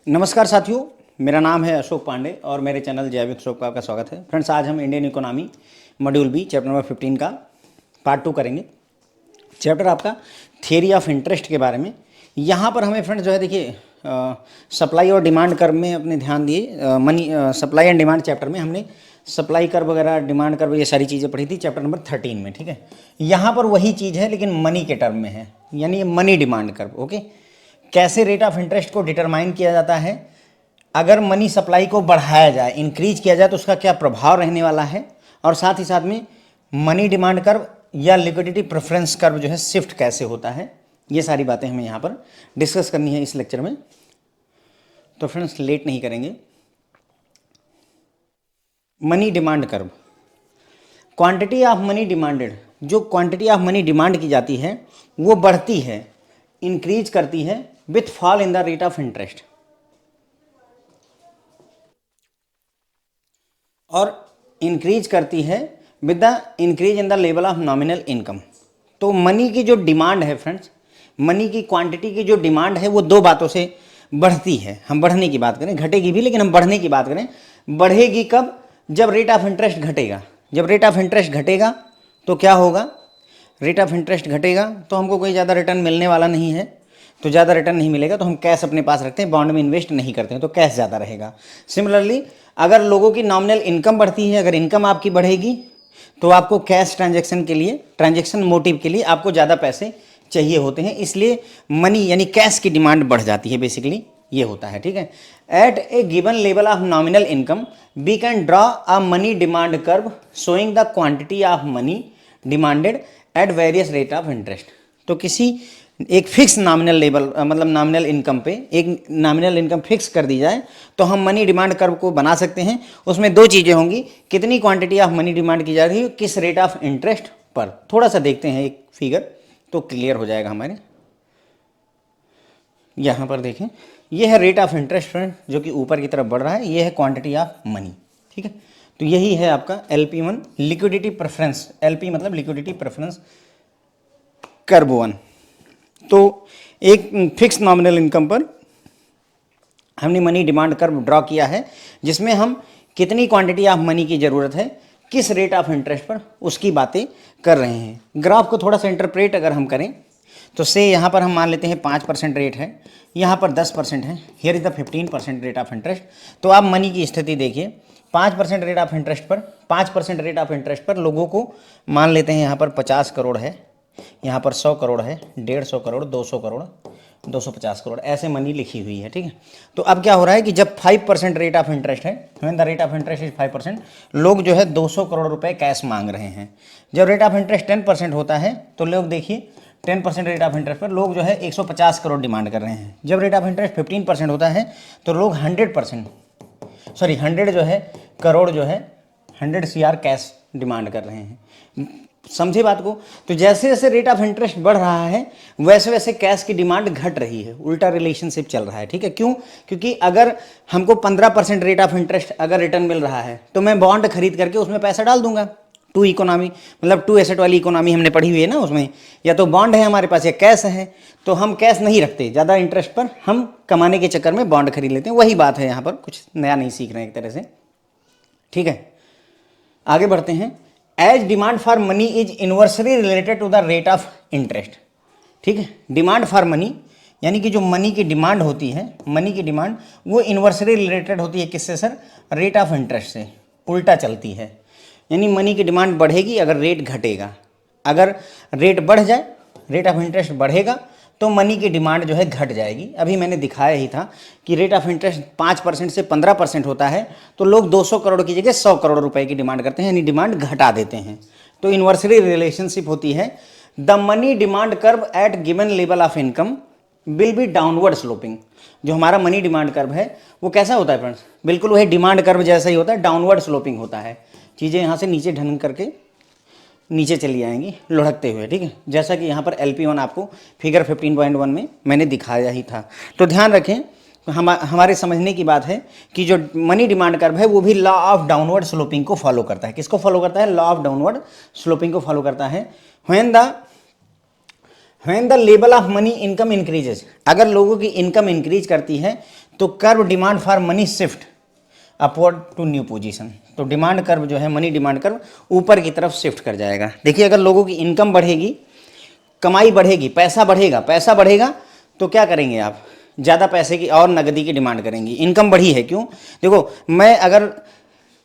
नमस्कार साथियों, मेरा नाम है अशोक पांडे और मेरे चैनल जैविक अशोक का आपका स्वागत है। फ्रेंड्स, आज हम Indian economy module B chapter number 15 का पार्ट 2 करेंगे। चैप्टर आपका थियरी ऑफ इंटरेस्ट के बारे में। यहाँ पर हमें फ्रेंड्स जो है देखिए सप्लाई और डिमांड कर्व में अपने ध्यान दिए। Money supply and demand chapter में हमने सप्लाई कर्व वगैरह, डिमांड कर्व, ये सारी चीज़ें पढ़ी थी चैप्टर नंबर 13 में। ठीक है, यहाँ पर वही चीज़ है लेकिन मनी के टर्म में है, यानी मनी डिमांड कर्व। ओके, कैसे रेट ऑफ इंटरेस्ट को डिटरमाइन किया जाता है, अगर मनी सप्लाई को बढ़ाया जाए, इंक्रीज किया जाए तो उसका क्या प्रभाव रहने वाला है, और साथ ही साथ में मनी डिमांड कर्व या लिक्विडिटी प्रेफरेंस कर्व जो है शिफ्ट कैसे होता है, ये सारी बातें हमें यहाँ पर डिस्कस करनी है इस लेक्चर में। तो फ्रेंड्स लेट नहीं करेंगे। Money demand curve, quantity of money demanded, जो क्वांटिटी ऑफ मनी डिमांड की जाती है वो बढ़ती है, इंक्रीज करती है with fall in the rate of interest, और इंक्रीज करती है with the increase in the level of nominal income. तो मनी की जो डिमांड है फ्रेंड्स, मनी की क्वांटिटी की जो डिमांड है वो दो बातों से बढ़ती है। हम बढ़ने की बात करें, घटेगी भी, लेकिन हम बढ़ने की बात करें। बढ़ेगी कब? जब रेट ऑफ इंटरेस्ट घटेगा। जब रेट ऑफ इंटरेस्ट घटेगा तो क्या होगा? रेट ऑफ इंटरेस्ट घटेगा तो हमको कोई ज़्यादा रिटर्न मिलने वाला नहीं है, तो ज़्यादा रिटर्न नहीं मिलेगा तो हम कैश अपने पास रखते हैं, बॉन्ड में इन्वेस्ट नहीं करते हैं, तो कैश ज़्यादा रहेगा। सिमिलरली अगर लोगों की नॉमिनल इनकम बढ़ती है, अगर इनकम आपकी बढ़ेगी तो आपको कैश ट्रांजैक्शन के लिए, ट्रांजैक्शन मोटिव के लिए आपको ज़्यादा पैसे चाहिए होते हैं, इसलिए मनी यानी कैश की डिमांड बढ़ जाती है। बेसिकली ये होता है। ठीक है, at a given level of nominal income we can draw a money demand curve showing the quantity of money demanded at various rate of interest. तो किसी एक फिक्स नॉमिनल लेवल, मतलब नॉमिनल इनकम पे एक नॉमिनल इनकम फिक्स कर दी जाए तो हम मनी डिमांड कर्व को बना सकते हैं। उसमें दो चीज़ें होंगी, कितनी क्वांटिटी ऑफ मनी डिमांड की जा रही है, किस रेट ऑफ इंटरेस्ट पर। थोड़ा सा देखते हैं एक फिगर तो क्लियर हो जाएगा हमारे। यहाँ पर देखें, ये है रेट ऑफ इंटरेस्ट फ्रेंड, जो कि ऊपर की तरफ बढ़ रहा है। ये है क्वांटिटी ऑफ मनी। ठीक है, तो यही है आपका LP1 लिक्विडिटी प्रेफरेंस। LP मतलब लिक्विडिटी प्रेफरेंस कर्व 1। तो एक फिक्स नॉमिनल इनकम पर हमने मनी डिमांड कर्व ड्रॉ किया है, जिसमें हम कितनी क्वांटिटी ऑफ मनी की ज़रूरत है, किस रेट ऑफ इंटरेस्ट पर, उसकी बातें कर रहे हैं। ग्राफ को थोड़ा सा इंटरप्रेट अगर हम करें तो से यहाँ पर हम मान लेते हैं 5% रेट है, यहाँ पर 10% है, here is the 15% rate of interest. तो आप मनी की स्थिति देखिए, 5% रेट ऑफ इंटरेस्ट पर, 5% रेट ऑफ इंटरेस्ट पर लोगों को मान लेते हैं यहाँ पर 50 करोड़ है, यहाँ पर 100 करोड़ है, 150 करोड़, 200 करोड़, 250 करोड़, ऐसे मनी लिखी हुई है। ठीक है, तो अब क्या हो रहा है कि जब 5% रेट ऑफ इंटरेस्ट है, when the rate of interest is 5%, लोग जो है 200 करोड़ रुपए कैश मांग रहे हैं। जब रेट ऑफ इंटरेस्ट 10% होता है तो लोग देखिए 10% रेट ऑफ इंटरेस्ट पर लोग जो है 150 करोड़ डिमांड कर रहे हैं। जब रेट ऑफ इंटरेस्ट 15% होता है तो लोग 100 जो है करोड़ जो है 100 CR कैश डिमांड कर रहे हैं। समझे बात को? तो जैसे जैसे रेट ऑफ इंटरेस्ट बढ़ रहा है वैसे वैसे कैश की डिमांड घट रही है, उल्टा रिलेशनशिप चल रहा है। ठीक है, क्यों? क्योंकि अगर हमको 15% रेट ऑफ इंटरेस्ट अगर रिटर्न मिल रहा है तो मैं बॉन्ड खरीद करके उसमें पैसा डाल दूंगा। टू इकोनॉमी मतलब टू एसेट वाली इकोनॉमी हमने पढ़ी हुई है ना, उसमें या तो बॉन्ड है हमारे पास या कैश है, तो हम कैश नहीं रखते, ज़्यादा इंटरेस्ट पर हम कमाने के चक्कर में बॉन्ड खरीद लेते हैं। वही बात है यहाँ पर, कुछ नया नहीं सीख रहे हैं एक तरह से। ठीक है, आगे बढ़ते हैं। As demand for money is inversely related to the rate of interest. ठीक है, डिमांड फॉर मनी यानी कि जो मनी की डिमांड होती है, मनी की डिमांड वो इन्वर्सली रिलेटेड होती है किससे सर? रेट ऑफ इंटरेस्ट से, उल्टा चलती है। यानी मनी की डिमांड बढ़ेगी अगर रेट घटेगा, अगर रेट बढ़ जाए, रेट ऑफ इंटरेस्ट बढ़ेगा तो मनी की डिमांड जो है घट जाएगी। अभी मैंने दिखाया ही था कि रेट ऑफ इंटरेस्ट 5% से 15% होता है तो लोग 200 करोड़ की जगह 100 करोड़ रुपए की डिमांड करते हैं, यानी डिमांड घटा देते हैं। तो इन्वर्सली रिलेशनशिप होती है। The money demand curve at given level of income will be downward sloping. जो हमारा मनी डिमांड कर्व है वो कैसा होता है फ्रेंड्स? बिल्कुल वही डिमांड कर्व जैसा ही होता है, डाउनवर्ड स्लोपिंग होता है। चीज़ें यहाँ से नीचे ढंग करके नीचे चली आएंगी लुढ़कते हुए। ठीक है, जैसा कि यहाँ पर LP1 आपको फिगर 15.1 में मैंने दिखाया ही था। तो ध्यान रखें, हमारे समझने की बात है कि जो मनी डिमांड कर्व है वो भी लॉ ऑफ डाउनवर्ड स्लोपिंग को फॉलो करता है। किसको फॉलो करता है? लॉ ऑफ डाउनवर्ड स्लोपिंग को फॉलो करता है। When the when the level of money income increases, अगर लोगों की इनकम इंक्रीज करती है तो curve demand for money shift upward to new position. तो डिमांड कर्व जो है, मनी डिमांड कर्व ऊपर की तरफ शिफ्ट कर जाएगा। देखिए अगर लोगों की इनकम बढ़ेगी, कमाई बढ़ेगी, पैसा बढ़ेगा तो क्या करेंगे आप, ज़्यादा पैसे की और नगदी की डिमांड करेंगी। इनकम बढ़ी है, क्यों? देखो मैं अगर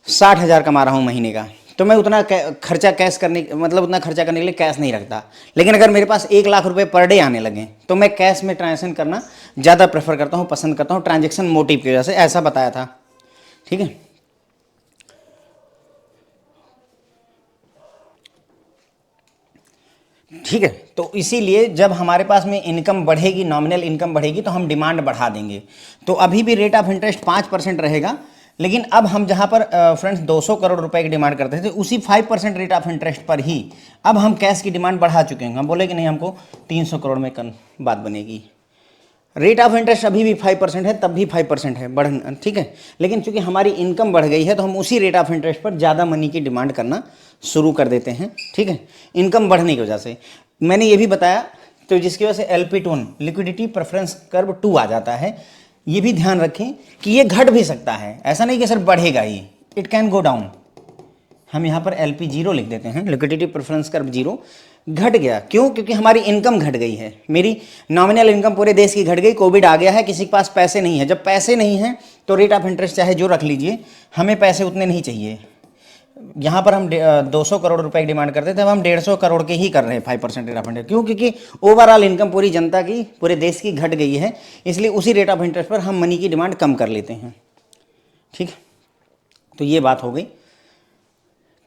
60,000 कमा रहा हूँ महीने का, तो मैं उतना खर्चा कैश करने, मतलब उतना खर्चा करने के लिए कैश नहीं रखता। लेकिन अगर मेरे पास 1,00,000 रुपये पर डे आने लगे तो मैं कैश में ट्रांजेक्शन करना ज़्यादा प्रेफर करता हूँ, पसंद करता हूँ, ट्रांजेक्शन मोटिव की वजह से, ऐसा बताया था। ठीक है, ठीक है। तो इसीलिए जब हमारे पास में इनकम बढ़ेगी, नॉमिनल इनकम बढ़ेगी, तो हम डिमांड बढ़ा देंगे। तो अभी भी रेट ऑफ इंटरेस्ट 5% रहेगा, लेकिन अब हम जहाँ पर फ्रेंड्स 200 करोड़ रुपए की डिमांड करते थे, उसी 5% रेट ऑफ इंटरेस्ट पर ही अब हम कैश की डिमांड बढ़ा चुके हैं। हम बोले कि नहीं, हमको 300 करोड़ में बात बनेगी। रेट ऑफ इंटरेस्ट अभी भी 5% है, तब भी 5% है, बढ़, ठीक है। लेकिन चूंकि हमारी इनकम बढ़ गई है तो हम उसी रेट ऑफ इंटरेस्ट पर ज़्यादा मनी की डिमांड करना शुरू कर देते हैं। ठीक है, इनकम बढ़ने की वजह से। मैंने ये भी बताया, तो जिसकी वजह से LP2 लिक्विडिटी प्रेफरेंस कर्व 2 आ जाता है। ये भी ध्यान रखें कि ये घट भी सकता है, ऐसा नहीं कि सर बढ़ेगा ही, इट कैन गो डाउन। हम यहाँ पर LP0 लिख देते हैं, लिक्विडिटी प्रेफरेंस कर्व 0 घट गया। क्यों? क्योंकि हमारी इनकम घट गई है। मेरी नॉमिनल इनकम पूरे देश की घट गई, कोविड आ गया है, किसी के पास पैसे नहीं है। जब पैसे नहीं है तो रेट ऑफ इंटरेस्ट चाहे जो रख लीजिए, हमें पैसे उतने नहीं चाहिए। यहाँ पर हम 200 करोड़ रुपए की डिमांड करते थे, अब हम 150 करोड़ के ही कर रहे हैं 5% रेट ऑफ इंटरेस्ट। क्यों? क्योंकि ओवरऑल इनकम पूरी जनता की, पूरे देश की घट गई है, इसलिए उसी रेट ऑफ इंटरेस्ट पर हम मनी की डिमांड कम कर लेते हैं। ठीक, तो ये बात हो गई।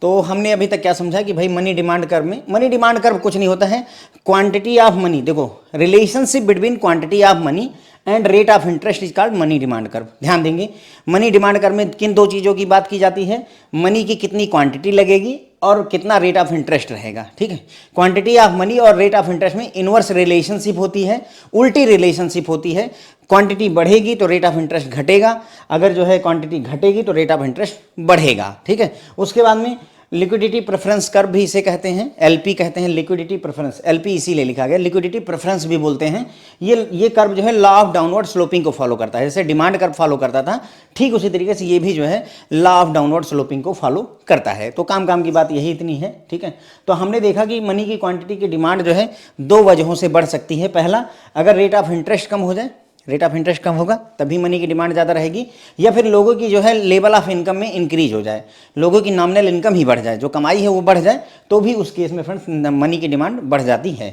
तो हमने अभी तक क्या समझा कि भाई मनी डिमांड कर्व में, मनी डिमांड कर्व कुछ नहीं होता है, क्वांटिटी ऑफ मनी। देखो, relationship between quantity of money and rate of interest is called money demand curve. ध्यान देंगे, मनी डिमांड कर्व में किन दो चीज़ों की बात की जाती है? मनी की कितनी क्वांटिटी लगेगी और कितना रेट ऑफ इंटरेस्ट रहेगा। ठीक है, क्वांटिटी ऑफ मनी और रेट ऑफ इंटरेस्ट में इनवर्स रिलेशनशिप होती है, उल्टी रिलेशनशिप होती है। क्वांटिटी बढ़ेगी तो रेट ऑफ इंटरेस्ट घटेगा, अगर जो है क्वांटिटी घटेगी तो रेट ऑफ इंटरेस्ट बढ़ेगा। ठीक है, उसके बाद में लिक्विडिटी प्रेफरेंस कर्व भी इसे कहते हैं, LP कहते हैं, लिक्विडिटी प्रेफरेंस, LP इसीलिए लिखा गया, लिक्विडिटी प्रेफरेंस भी बोलते हैं। ये कर्व जो है लॉ ऑफ डाउनवर्ड स्लोपिंग को फॉलो करता है। जैसे डिमांड कर्व फॉलो करता था, ठीक उसी तरीके से ये भी जो है लॉ ऑफ डाउनवर्ड स्लोपिंग को फॉलो करता है। तो काम की बात यही इतनी है। ठीक है, तो हमने देखा कि मनी की क्वांटिटी की डिमांड जो है 2 वजहों से बढ़ सकती है। पहला, अगर रेट ऑफ इंटरेस्ट कम हो जाए, रेट ऑफ इंटरेस्ट कम होगा तभी मनी की डिमांड ज़्यादा रहेगी, या फिर लोगों की जो है लेवल ऑफ इनकम में इंक्रीज हो जाए, लोगों की नॉमिनल इनकम ही बढ़ जाए, जो कमाई है वो बढ़ जाए, तो भी उस केस में फ्रेंड्स मनी की डिमांड बढ़ जाती है।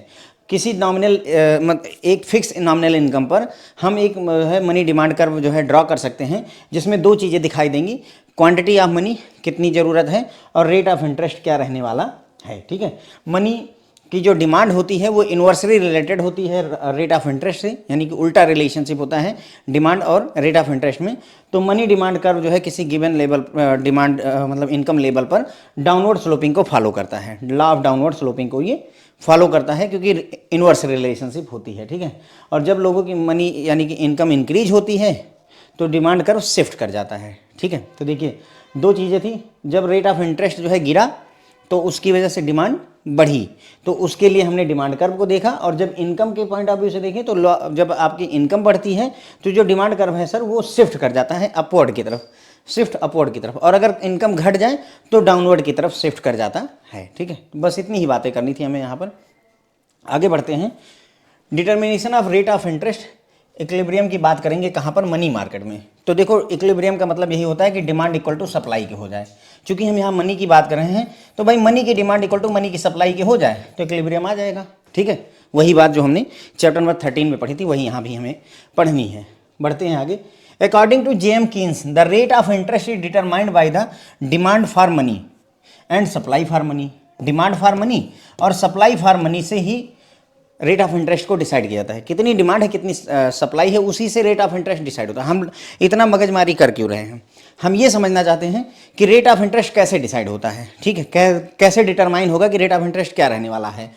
किसी नॉमिनल एक फिक्स नॉमिनल इनकम पर हम एक है मनी डिमांड कर्व जो है ड्रॉ कर सकते हैं, जिसमें 2 चीज़ें दिखाई देंगी, क्वांटिटी ऑफ मनी कितनी ज़रूरत है और रेट ऑफ इंटरेस्ट क्या रहने वाला है। ठीक है, मनी की जो डिमांड होती है वो इन्वर्सली रिलेटेड होती है रेट ऑफ इंटरेस्ट से, यानी कि उल्टा रिलेशनशिप होता है डिमांड और रेट ऑफ इंटरेस्ट में। तो मनी डिमांड कर्व जो है किसी गिवन लेवल डिमांड मतलब इनकम लेवल पर डाउनवर्ड स्लोपिंग को फॉलो करता है, लॉ ऑफ डाउनवर्ड स्लोपिंग को ये फॉलो करता है, क्योंकि इन्वर्स रिलेशनशिप होती है। ठीक है, और जब लोगों की मनी यानी कि इनकम इंक्रीज होती है तो डिमांड कर्व शिफ्ट कर जाता है। ठीक है, तो देखिए 2 चीज़ें थी, जब रेट ऑफ इंटरेस्ट जो है गिरा तो उसकी वजह से डिमांड बढ़ी, तो उसके लिए हमने डिमांड कर्व को देखा। और जब इनकम के पॉइंट ऑफ व्यू से देखें तो जब आपकी इनकम बढ़ती है तो जो डिमांड कर्व है सर वो शिफ्ट कर जाता है अपवर्ड की तरफ, शिफ्ट अपवर्ड की तरफ, और अगर इनकम घट जाए तो डाउनवर्ड की तरफ शिफ्ट कर जाता है। ठीक है, बस इतनी ही बातें करनी थी हमें यहाँ पर। आगे बढ़ते हैं, determination of rate of interest equilibrium की बात करेंगे कहाँ पर? मनी मार्केट में। तो देखो, इक्विलिब्रियम का मतलब यही होता है कि डिमांड इक्वल टू सप्लाई के हो जाए। चूंकि हम यहाँ मनी की बात कर रहे हैं तो भाई मनी की डिमांड इक्वल टू मनी की सप्लाई के हो जाए तो इक्विलिब्रियम आ जाएगा। ठीक है, वही बात जो हमने चैप्टर नंबर 13 में पढ़ी थी वही यहाँ भी हमें पढ़नी है। बढ़ते हैं आगे। According to J.M. Keynes, the rate of interest is determined by the demand for money and supply for money. Demand for money और सप्लाई फॉर मनी से ही रेट ऑफ इंटरेस्ट को डिसाइड किया जाता है। कितनी डिमांड है, कितनी सप्लाई है, उसी से रेट ऑफ इंटरेस्ट डिसाइड होता है। हम इतना मगजमारी कर क्यों रहे हैं? हम ये समझना चाहते हैं कि रेट ऑफ इंटरेस्ट कैसे डिसाइड होता है। ठीक है, कैसे डिटरमाइन होगा कि रेट ऑफ इंटरेस्ट क्या रहने वाला है।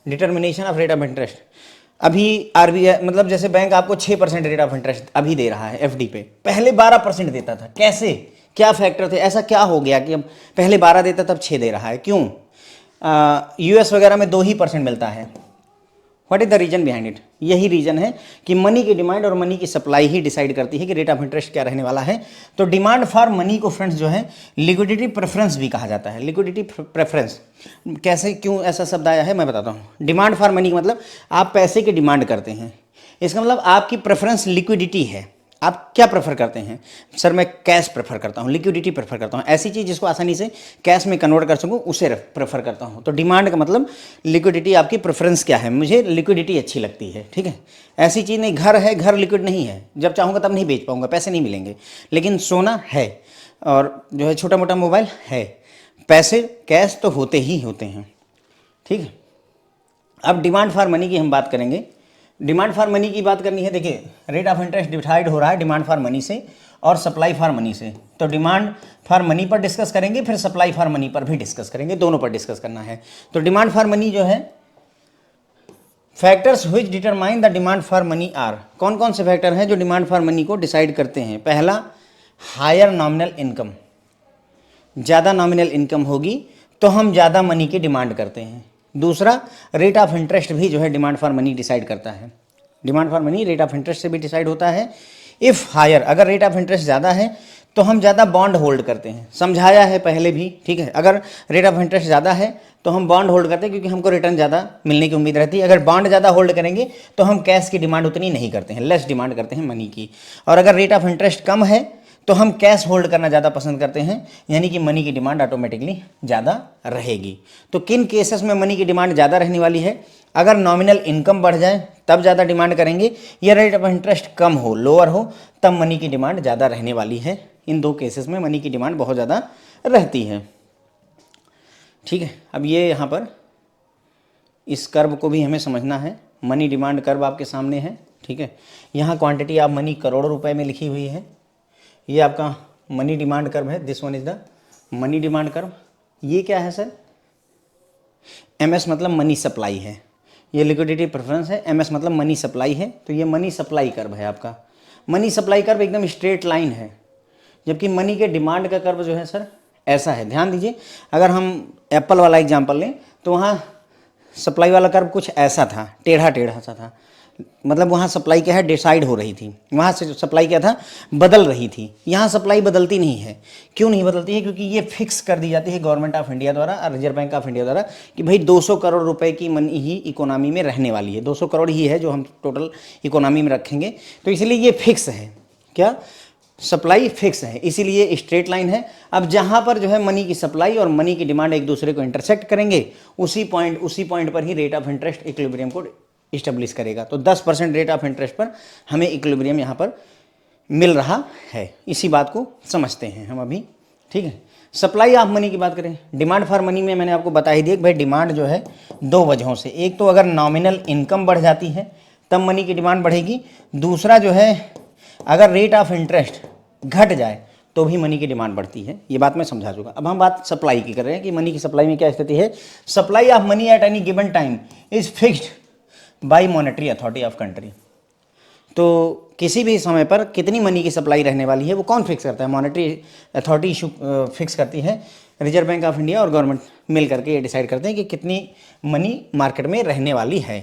Determination of rate of interest, अभी RBI मतलब जैसे बैंक आपको 6% रेट ऑफ इंटरेस्ट अभी दे रहा है FD पे, पहले 12% देता था। कैसे, क्या फैक्टर थे, ऐसा क्या हो गया कि अब पहले 12 देता तब 6 दे रहा है? क्यों? US वगैरह में 2% मिलता है, what is the reason behind it? यही रीजन है कि मनी की डिमांड और मनी की सप्लाई ही डिसाइड करती है कि रेट ऑफ इंटरेस्ट क्या रहने वाला है। तो डिमांड फॉर मनी को फ्रेंड्स जो है लिक्विडिटी प्रेफरेंस भी कहा जाता है। लिक्विडिटी प्रेफरेंस कैसे, क्यों ऐसा शब्द आया है मैं बताता हूँ। डिमांड फॉर मनी का मतलब आप पैसे की डिमांड करते हैं, इसका मतलब आपकी प्रेफरेंस लिक्विडिटी है। आप क्या प्रेफर करते हैं? सर मैं कैश प्रेफर करता हूँ, लिक्विडिटी प्रेफर करता हूँ, ऐसी चीज़ जिसको आसानी से कैश में कन्वर्ट कर सकूँ उसे प्रेफर करता हूँ। तो डिमांड का मतलब लिक्विडिटी, आपकी प्रेफरेंस क्या है, मुझे लिक्विडिटी अच्छी लगती है, ठीक है। ऐसी चीज़ नहीं, घर है, घर लिक्विड नहीं है, जब चाहूँगा तब नहीं बेच पाऊँगा, पैसे नहीं मिलेंगे। लेकिन सोना है और जो है छोटा मोटा मोबाइल है, पैसे कैश तो होते ही होते हैं, ठीक है। अब डिमांड फॉर मनी की हम बात करेंगे। डिमांड फॉर मनी की बात करनी है। देखिए रेट ऑफ इंटरेस्ट डिसाइड हो रहा है डिमांड फॉर मनी से और सप्लाई फॉर मनी से। तो डिमांड फॉर मनी पर डिस्कस करेंगे, फिर सप्लाई फॉर मनी पर भी डिस्कस करेंगे, दोनों पर डिस्कस करना है। तो डिमांड फॉर मनी जो है, factors which determine the demand for money are, कौन कौन से फैक्टर हैं जो डिमांड फॉर मनी को डिसाइड करते हैं? पहला, हायर नॉमिनल इनकम, ज़्यादा नॉमिनल इनकम होगी तो हम ज़्यादा मनी की डिमांड करते हैं। दूसरा, रेट ऑफ इंटरेस्ट भी जो है डिमांड फॉर मनी डिसाइड करता है। Demand for money rate of interest से भी डिसाइड होता है। इफ़ हायर, अगर रेट ऑफ इंटरेस्ट ज़्यादा है तो हम ज़्यादा बॉन्ड होल्ड करते हैं, समझाया है पहले भी, ठीक है। अगर रेट ऑफ इंटरेस्ट ज़्यादा है तो हम बॉन्ड होल्ड करते हैं क्योंकि हमको रिटर्न ज़्यादा मिलने की उम्मीद रहती है। अगर बॉन्ड ज़्यादा होल्ड करेंगे तो हम कैश की डिमांड उतनी नहीं करते हैं, लेस डिमांड करते हैं मनी की। और अगर रेट ऑफ इंटरेस्ट कम है तो हम कैश होल्ड करना ज़्यादा पसंद करते हैं, यानी कि मनी की डिमांड ऑटोमेटिकली ज़्यादा रहेगी। तो किन केसेस में मनी की डिमांड ज़्यादा रहने वाली है? अगर नॉमिनल इनकम बढ़ जाए तब ज़्यादा डिमांड करेंगे, या रेट ऑफ इंटरेस्ट कम हो, लोअर हो, तब मनी की डिमांड ज़्यादा रहने वाली है। इन दो केसेस में मनी की डिमांड बहुत ज़्यादा रहती है, ठीक है। अब ये यहाँ पर इस कर्व को भी हमें समझना है। मनी डिमांड कर्व आपके सामने है, ठीक है। यहाँ क्वांटिटी ऑफ मनी करोड़ों रुपए में लिखी हुई है। ये आपका मनी डिमांड कर्व है, this one is the money demand curve. ये क्या है सर? MS मतलब मनी सप्लाई है, ये लिक्विडिटी प्रेफरेंस है। MS मतलब मनी सप्लाई है, तो ये मनी सप्लाई कर्व है आपका। मनी सप्लाई कर्व एकदम स्ट्रेट लाइन है, जबकि मनी के डिमांड का कर्व जो है सर ऐसा है। ध्यान दीजिए, अगर हम एप्पल वाला एग्जांपल लें तो वहाँ सप्लाई वाला कर्व कुछ ऐसा था, टेढ़ा टेढ़ा सा था, मतलब वहाँ सप्लाई क्या है डिसाइड हो रही थी, वहाँ से सप्लाई क्या था बदल रही थी। यहाँ सप्लाई बदलती नहीं है। क्यों नहीं बदलती है? क्योंकि ये फिक्स कर दी जाती है गवर्नमेंट ऑफ इंडिया द्वारा और रिजर्व बैंक ऑफ इंडिया द्वारा कि भाई 200 करोड़ रुपए की मनी ही इकोनॉमी में रहने वाली है। 200 करोड़ ही है जो हम टोटल इकोनॉमी में रखेंगे, तो इसलिए ये फिक्स है। क्या? सप्लाई फिक्स है, इसीलिए स्ट्रेट लाइन है। अब जहाँ पर जो है मनी की सप्लाई और मनी की डिमांड एक दूसरे को इंटरसेक्ट करेंगे, उसी पॉइंट पर ही रेट ऑफ इंटरेस्ट इक्विलिब्रियम को इस्टेब्लिश करेगा। तो 10% रेट ऑफ इंटरेस्ट पर हमें इक्विलिब्रियम यहाँ पर मिल रहा है। इसी बात को समझते हैं हम अभी, ठीक है। सप्लाई ऑफ मनी की बात करें, डिमांड फॉर मनी में मैंने आपको बता ही दिया कि भाई डिमांड जो है दो वजहों से, एक तो अगर नॉमिनल इनकम बढ़ जाती है तब मनी की डिमांड बढ़ेगी। दूसरा जो है अगर रेट ऑफ इंटरेस्ट घट जाए तो भी मनी की डिमांड बढ़ती है। ये बात मैं समझा चुका। अब हम बात सप्लाई की कर रहे हैं कि मनी की सप्लाई में क्या स्थिति है। Supply of money at any given time is fixed by monetary authority of country. तो किसी भी समय पर कितनी मनी की सप्लाई रहने वाली है वो कौन फिक्स करता है? मॉनेटरी अथॉरिटी फिक्स करती है। रिजर्व बैंक ऑफ इंडिया और गवर्नमेंट मिल करके ये डिसाइड करते हैं कि कितनी मनी मार्केट में रहने वाली है।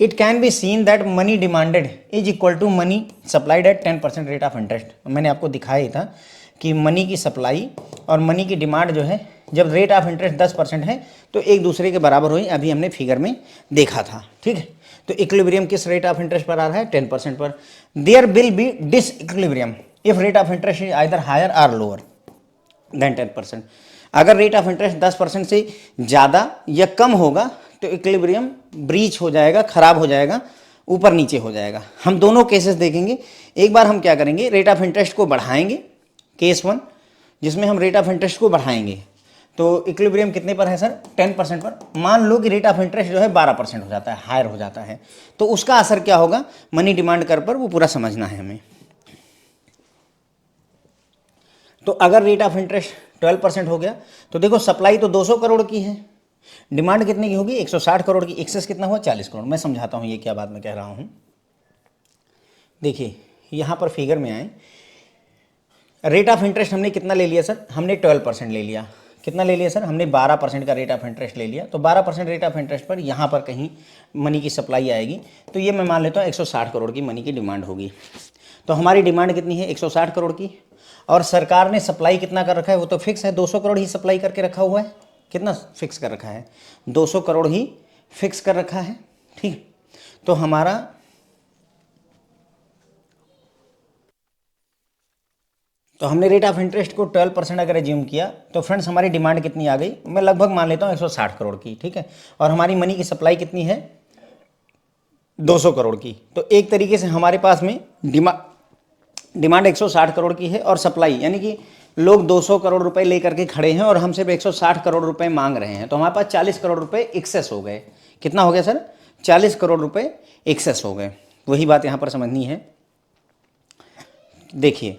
It can be seen that money demanded is equal to money supplied at 10% rate of interest. मैंने आपको दिखाया ही था कि मनी की सप्लाई और मनी की डिमांड जो है जब रेट ऑफ इंटरेस्ट 10% है तो एक दूसरे के बराबर हुई। अभी हमने फिगर में देखा था, ठीक है। तो इक्विलिब्रियम किस रेट ऑफ इंटरेस्ट पर आ रहा है? 10% पर। There will be disequilibrium if rate of interest is either higher और लोअर देन 10%। अगर रेट ऑफ इंटरेस्ट 10% से ज़्यादा या कम होगा तो इक्विलिब्रियम ब्रीच हो जाएगा, खराब हो जाएगा, ऊपर नीचे हो जाएगा। हम दोनों केसेस देखेंगे। एक बार हम क्या करेंगे, रेट ऑफ इंटरेस्ट को बढ़ाएंगे, केस 1 जिसमें हम रेट ऑफ इंटरेस्ट को बढ़ाएंगे। तो इक्विलिब्रियम कितने पर है सर? 10% पर। मान लो कि रेट ऑफ इंटरेस्ट जो है 12% हो जाता है, हायर हो जाता है, तो उसका असर क्या होगा मनी डिमांड कर्व पर, वो पूरा समझना है हमें। तो अगर रेट ऑफ इंटरेस्ट 12% हो गया तो देखो सप्लाई तो 200 करोड़ की है, डिमांड कितने की होगी? 160 करोड़ की। एक्सेस कितना हुआ? 40 करोड़। मैं समझाता हूँ ये क्या बात मैं कह रहा हूँ। देखिए यहाँ पर फिगर में आए, रेट ऑफ इंटरेस्ट हमने कितना ले लिया सर? हमने 12% ले लिया। कितना ले लिया सर हमने 12% का रेट ऑफ इंटरेस्ट ले लिया, तो 12% रेट ऑफ इंटरेस्ट पर यहाँ पर कहीं मनी की सप्लाई आएगी, तो ये मैं मान लेता हूँ 160 करोड़ की मनी की डिमांड होगी। तो हमारी डिमांड कितनी है 160 करोड़ की, और सरकार ने सप्लाई कितना कर रखा है वो तो फिक्स है, 200 करोड़ ही सप्लाई करके रखा हुआ है। कितना फिक्स कर रखा है 200 करोड़ ही फिक्स कर रखा है, ठीक। तो हमारा तो हमने रेट ऑफ इंटरेस्ट को 12% अगर एज्यूम किया तो फ्रेंड्स हमारी डिमांड कितनी आ गई, मैं लगभग मान लेता हूँ 160 करोड़ की, ठीक है। और हमारी मनी की सप्लाई कितनी है 200 करोड़ की। तो एक तरीके से हमारे पास में डिमांड 160 करोड़ की है और सप्लाई यानी कि लोग 200 करोड़ रुपए लेकर के खड़े हैं और हम सिर्फ 160 करोड़ रुपए मांग रहे हैं, तो हमारे पास 40 करोड़ रुपए एक्सेस हो गए। कितना हो गया सर 40 करोड़ रुपए एक्सेस हो गए। वही बात यहाँ पर समझनी है। देखिए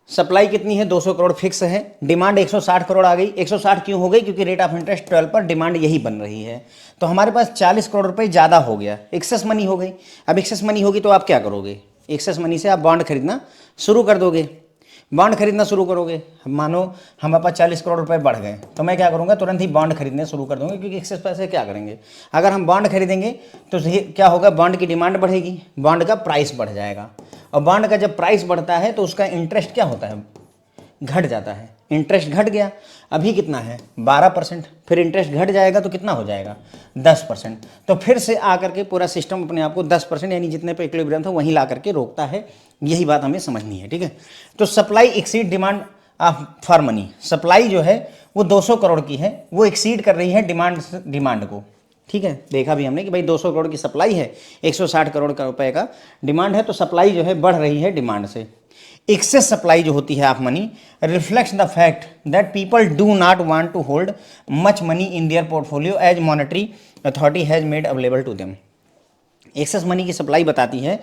सप्लाई कितनी है 200 करोड़ फिक्स है, डिमांड 160 करोड़ आ गई। 160 क्यों हो गई, क्योंकि रेट ऑफ इंटरेस्ट 12 पर डिमांड यही बन रही है। तो हमारे पास 40 करोड़ रुपए ज़्यादा हो गया, एक्सेस मनी हो गई। अब एक्सेस मनी होगी तो आप क्या करोगे, एक्सेस मनी से आप बॉन्ड खरीदना शुरू कर दोगे। बॉन्ड खरीदना शुरू करोगे, मानो हमारे पास 40 करोड़ रुपए बढ़ गए, तो मैं क्या करूँगा तुरंत ही बॉन्ड खरीदने शुरू कर दूंगा, क्योंकि एक्सेस पैसे क्या करेंगे, अगर हम बॉन्ड खरीदेंगे तो क्या होगा, बॉन्ड की डिमांड बढ़ेगी, बॉन्ड का प्राइस बढ़ जाएगा। और बॉन्ड का जब प्राइस बढ़ता है तो उसका इंटरेस्ट क्या होता है, घट जाता है। इंटरेस्ट घट गया, अभी कितना है 12%, फिर इंटरेस्ट घट जाएगा तो कितना हो जाएगा 10%। तो फिर से आकर के पूरा सिस्टम अपने आप को 10% यानी जितने पे इक्विलिब्रियम था वहीं ला करके रोकता है। यही बात हमें समझनी है, ठीक है। तो supply exceed demand for money, supply जो है वो 200 करोड़ की है, वो एक्सीड कर रही है डिमांड को, ठीक है। देखा भी हमने कि भाई 200 करोड़ की सप्लाई है, 160 करोड़ का रुपए का डिमांड है, तो सप्लाई जो है बढ़ रही है डिमांड से। एक्सेस सप्लाई जो होती है of money reflects the fact that people do not want to hold much money in their portfolio as monetary authority has made available to them. Excess money की सप्लाई बताती है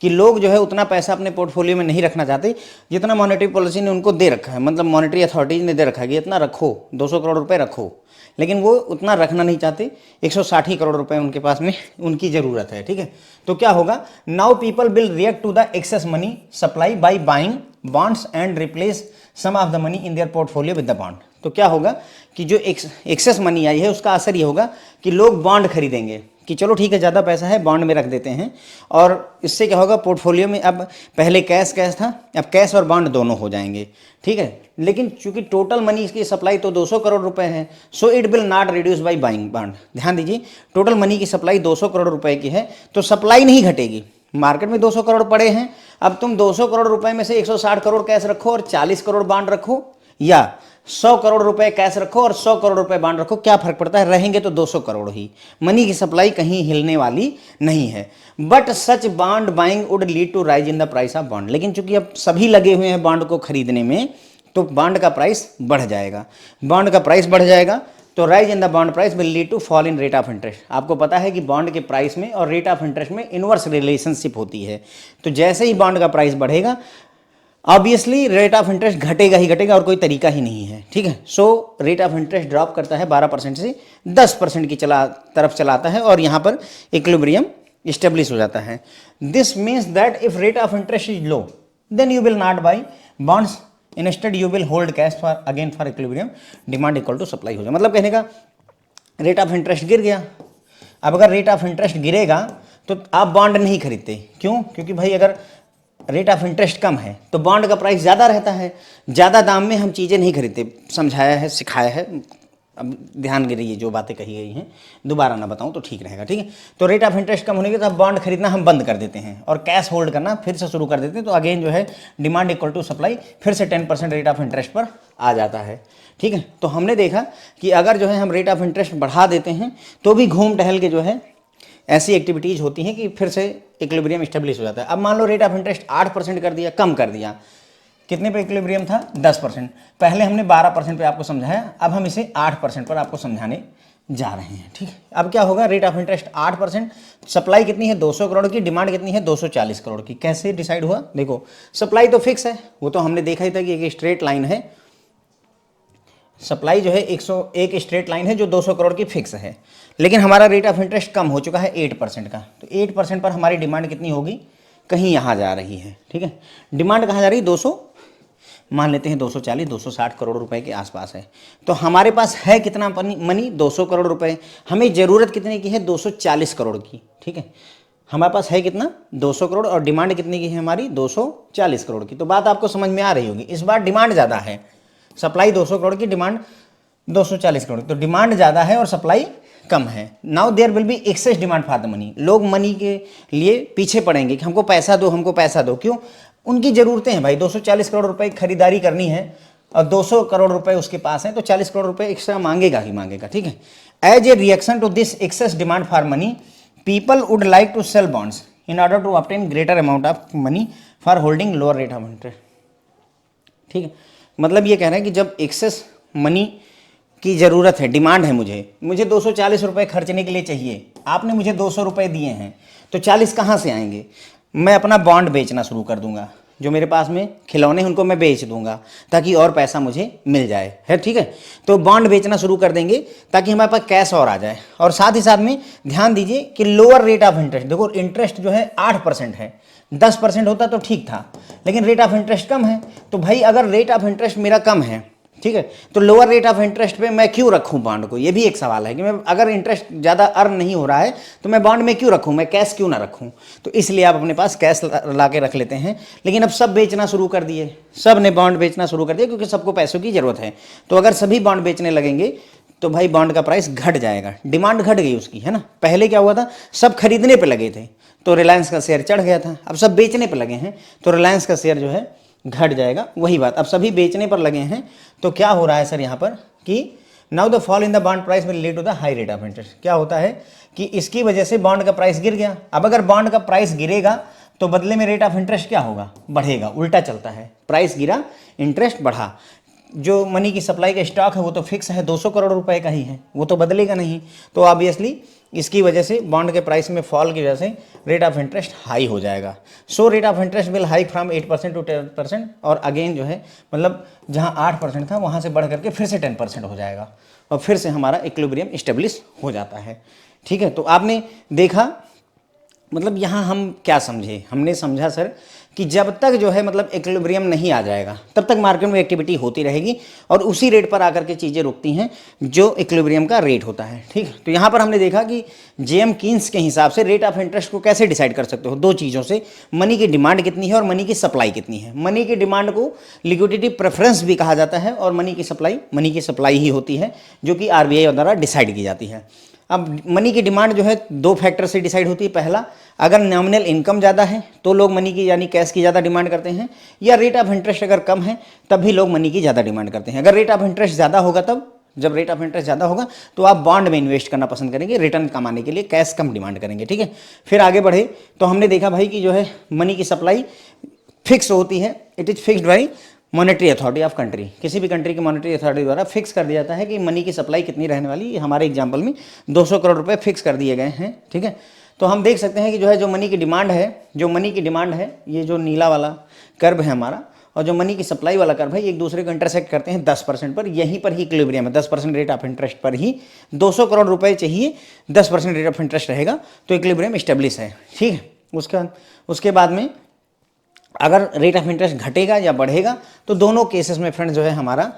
कि लोग जो है उतना पैसा अपने पोर्टफोलियो में नहीं रखना चाहते जितना मॉनेटरी पॉलिसी ने उनको दे रखा है, मतलब मॉनेटरी अथॉरिटी ने दे रखा है कि इतना रखो, 200 करोड़ रुपए रखो, लेकिन वो उतना रखना नहीं चाहते। 160 करोड़ रुपए उनके पास में उनकी ज़रूरत है, ठीक है। तो क्या होगा, now people will react to the excess money supply by buying bonds and replace some of the money in their portfolio with the bond. तो क्या होगा कि जो एक्सेस मनी आई है उसका असर ये होगा कि लोग बॉन्ड खरीदेंगे कि चलो ठीक है ज़्यादा पैसा है बॉन्ड में रख देते हैं, और इससे क्या होगा पोर्टफोलियो में अब पहले कैश था, अब कैश और बॉन्ड दोनों हो जाएंगे, ठीक है। लेकिन चूंकि टोटल मनी इसकी सप्लाई तो 200 करोड़ रुपए है, so it will not reduce by buying bond. ध्यान दीजिए टोटल मनी की सप्लाई 200 करोड़ रुपए की है तो सप्लाई नहीं घटेगी। मार्केट में 200 करोड़ पड़े हैं, अब तुम 200 करोड़ रुपए में से 160 करोड़ कैश रखो और 40 करोड़ बॉन्ड रखो, या 100 करोड़ रुपए कैश रखो और 100 करोड़ रुपए बॉन्ड रखो, क्या फर्क पड़ता है, रहेंगे तो 200 करोड़ ही। मनी की सप्लाई कहीं हिलने वाली नहीं है। But such bond buying would lead to rise in the price of bond. लेकिन चूंकि अब सभी लगे हुए हैं बॉन्ड को खरीदने में, तो बॉन्ड का प्राइस बढ़ जाएगा। बॉन्ड का प्राइस बढ़ जाएगा तो rise in the bond price will lead to fall in rate of interest. आपको पता है कि बॉन्ड के प्राइस में और रेट ऑफ इंटरेस्ट में इनवर्स रिलेशनशिप होती है। तो जैसे ही बॉन्ड का प्राइस बढ़ेगा ऑब्वियसली रेट ऑफ इंटरेस्ट घटेगा ही घटेगा, और कोई तरीका ही नहीं है, ठीक है। सो रेट ऑफ इंटरेस्ट ड्रॉप करता है 12% से 10% की तरफ चलाता है, और यहाँ पर इक्विलिब्रियम इस्टेब्लिश हो जाता है। This means that if rate of interest is low then you will not buy bonds, instead you will hold cash for again for equilibrium demand equal to supply हो जाए। मतलब कहने का रेट ऑफ इंटरेस्ट गिर गया। अब अगर rate of interest गिरेगा तो आप बॉन्ड नहीं खरीदते, क्यों, क्योंकि भाई अगर रेट ऑफ इंटरेस्ट कम है तो बॉन्ड का प्राइस ज़्यादा रहता है, ज़्यादा दाम में हम चीज़ें नहीं खरीदते। समझाया है, सिखाया है, अब ध्यान गिरिए जो बातें कही गई हैं, दोबारा ना बताऊं तो ठीक रहेगा, ठीक है। तो रेट ऑफ इंटरेस्ट कम होने के तो अब बॉन्ड खरीदना हम बंद कर देते हैं और कैश होल्ड करना फिर से शुरू कर देते हैं। तो अगेन जो है डिमांड इक्वल टू सप्लाई फिर से 10% रेट ऑफ इंटरेस्ट पर आ जाता है, ठीक है। तो हमने देखा कि अगर जो है हम रेट ऑफ इंटरेस्ट बढ़ा देते हैं तो भी घूम टहल के जो है ऐसी एक्टिविटीज़ होती हैं कि फिर से इक्विलिब्रियम स्टेब्लिश हो जाता है। अब मान लो रेट ऑफ इंटरेस्ट 8% कर दिया, कम कर दिया, कितने पे इक्विलिब्रियम था 10%, पहले हमने 12% पे आपको समझाया, अब हम इसे 8% पर आपको समझाने जा रहे हैं, ठीक है। अब क्या होगा, रेट ऑफ इंटरेस्ट 8%, सप्लाई कितनी है 200 करोड़ की, डिमांड कितनी है 240 करोड़ की। कैसे डिसाइड हुआ, देखो सप्लाई तो फिक्स है, वो तो हमने देखा ही था कि एक स्ट्रेट लाइन है, सप्लाई जो है 101 स्ट्रेट लाइन है जो 200 करोड़ की फिक्स है, लेकिन हमारा रेट ऑफ इंटरेस्ट कम हो चुका है 8% का, तो 8% पर हमारी डिमांड कितनी होगी, कहीं यहाँ जा रही है, ठीक है। डिमांड कहाँ जा रही है मान लेते हैं 240 260 करोड़ रुपए के आसपास है। तो हमारे पास है कितना मनी 200 करोड़ रुपए, हमें ज़रूरत कितने की है 240 करोड़ की, ठीक है। हमारे पास है कितना 200 करोड़ और डिमांड कितने की है हमारी 240 करोड़ की। तो बात आपको समझ में आ रही होगी, इस बार डिमांड ज़्यादा है, सप्लाई 200 करोड़ की, डिमांड 240 करोड़, तो डिमांड ज़्यादा है और सप्लाई कम है। Now there will be excess demand for the money, लोग मनी के लिए पीछे पड़ेंगे कि हमको पैसा दो, हमको पैसा दो। क्यों? उनकी ज़रूरतें हैं भाई, 240 करोड़ रुपए की खरीदारी करनी है और 200 करोड़ रुपए उसके पास हैं, तो 40 करोड़ रुपए एक्स्ट्रा मांगेगा ही मांगेगा, ठीक है। As a reaction to this excess demand for money, people would like to sell bonds in order to obtain greater amount of money for holding lower rate of interest, ठीक है। मतलब ये कह रहे हैं कि जब एक्सेस मनी की ज़रूरत है, डिमांड है, मुझे 240 रुपये खर्चने के लिए चाहिए, आपने मुझे 200 रुपये दिए हैं, तो 40 कहाँ से आएंगे? मैं अपना बॉन्ड बेचना शुरू कर दूंगा, जो मेरे पास में खिलौने उनको मैं बेच दूंगा ताकि और पैसा मुझे मिल जाए, है, ठीक है। तो बॉन्ड बेचना शुरू कर देंगे ताकि हमारे पास कैश और आ जाए। और साथ ही साथ में ध्यान दीजिए कि लोअर रेट ऑफ इंटरेस्ट, देखो इंटरेस्ट जो है 8% है, 10% होता तो ठीक था, लेकिन रेट ऑफ इंटरेस्ट कम है। तो भाई अगर रेट ऑफ इंटरेस्ट मेरा कम है, ठीक है, तो लोअर रेट ऑफ इंटरेस्ट पे मैं क्यों रखूं बॉन्ड को? ये भी एक सवाल है कि मैं अगर इंटरेस्ट ज़्यादा अर्न नहीं हो रहा है तो मैं बॉन्ड में क्यों रखूं, मैं कैश क्यों ना रखूं? तो इसलिए आप अपने पास कैश ला के रख लेते हैं। लेकिन अब सब बेचना शुरू कर दिए, सब ने बॉन्ड बेचना शुरू कर दिया क्योंकि सबको पैसों की ज़रूरत है। तो अगर सभी बॉन्ड बेचने लगेंगे तो भाई बॉन्ड का प्राइस घट जाएगा, डिमांड घट गई उसकी, है ना। पहले क्या हुआ था, सब खरीदने पर लगे थे तो रिलायंस का शेयर चढ़ गया था, अब सब बेचने पर लगे हैं तो रिलायंस का शेयर जो है घट जाएगा। वही बात, अब सभी बेचने पर लगे हैं तो क्या हो रहा है सर यहाँ पर कि now the fall in the bond price will lead to the high rate of interest. क्या होता है कि इसकी वजह से बॉन्ड का प्राइस गिर गया। अब अगर बॉन्ड का प्राइस गिरेगा तो बदले में रेट ऑफ इंटरेस्ट क्या होगा, बढ़ेगा, उल्टा चलता है, प्राइस गिरा इंटरेस्ट बढ़ा। जो मनी की सप्लाई का स्टॉक है वो तो फिक्स है, 200 करोड़ रुपए का ही है, वो तो बदलेगा नहीं। तो ऑब्वियसली इसकी वजह से बॉन्ड के प्राइस में फॉल की वजह से रेट ऑफ इंटरेस्ट हाई हो जाएगा। So rate of interest will high from 8% to 10%, और अगेन जो है मतलब जहां 8% था वहां से बढ़ करके फिर से 10% हो जाएगा और फिर से हमारा इक्विलिब्रियम स्टेब्लिश हो जाता है, ठीक है। तो आपने देखा, मतलब यहाँ हम क्या समझे, हमने समझा सर कि जब तक जो है मतलब इक्विलिब्रियम नहीं आ जाएगा तब तक मार्केट में एक्टिविटी होती रहेगी और उसी रेट पर आकर के चीज़ें रुकती हैं जो इक्विलिब्रियम का रेट होता है, ठीक है। तो यहाँ पर हमने देखा कि जेएम कीन्स के हिसाब से रेट ऑफ इंटरेस्ट को कैसे डिसाइड कर सकते हो, दो चीज़ों से, मनी की डिमांड कितनी है और मनी की सप्लाई कितनी है। मनी की डिमांड को लिक्विडिटी प्रेफरेंस भी कहा जाता है और मनी की सप्लाई ही होती है जो कि आरबीआई द्वारा डिसाइड की जाती है। अब मनी की डिमांड जो है दो फैक्टर से डिसाइड होती है। पहला, अगर नॉमिनल इनकम ज़्यादा है तो लोग मनी की यानी कैश की ज़्यादा डिमांड करते हैं, या रेट ऑफ इंटरेस्ट अगर कम है तब भी लोग मनी की ज़्यादा डिमांड करते हैं। अगर रेट ऑफ इंटरेस्ट ज़्यादा होगा तब, जब रेट ऑफ इंटरेस्ट ज़्यादा होगा तो आप बॉन्ड में इन्वेस्ट करना पसंद करेंगे, रिटर्न कमाने के लिए कैश कम डिमांड करेंगे, ठीक है। फिर आगे बढ़े तो हमने देखा भाई कि जो है मनी की सप्लाई फिक्स होती है, it is fixed by monetary authority of country. किसी भी कंट्री की मॉनेटरी अथॉरिटी द्वारा फिक्स कर दिया जाता है कि मनी की सप्लाई कितनी रहने वाली। हमारे एग्जांपल में 200 करोड़ रुपए फिक्स कर दिए गए हैं, ठीक है। तो हम देख सकते हैं कि जो है जो मनी की डिमांड है, ये जो नीला वाला कर्व है हमारा, और जो मनी की सप्लाई वाला कर्व है, एक दूसरे को इंटरसेक्ट करते हैं 10% पर। यहीं पर ही इक्विलिब्रियम है, 10% रेट ऑफ इंटरेस्ट पर ही 200 करोड़ रुपए चाहिए, 10% रेट ऑफ इंटरेस्ट रहेगा तो इक्विलिब्रियम स्टेब्लिश है, ठीक है। उसके बाद में अगर रेट ऑफ इंटरेस्ट घटेगा या बढ़ेगा तो दोनों केसेस में फ्रेंड्स जो है हमारा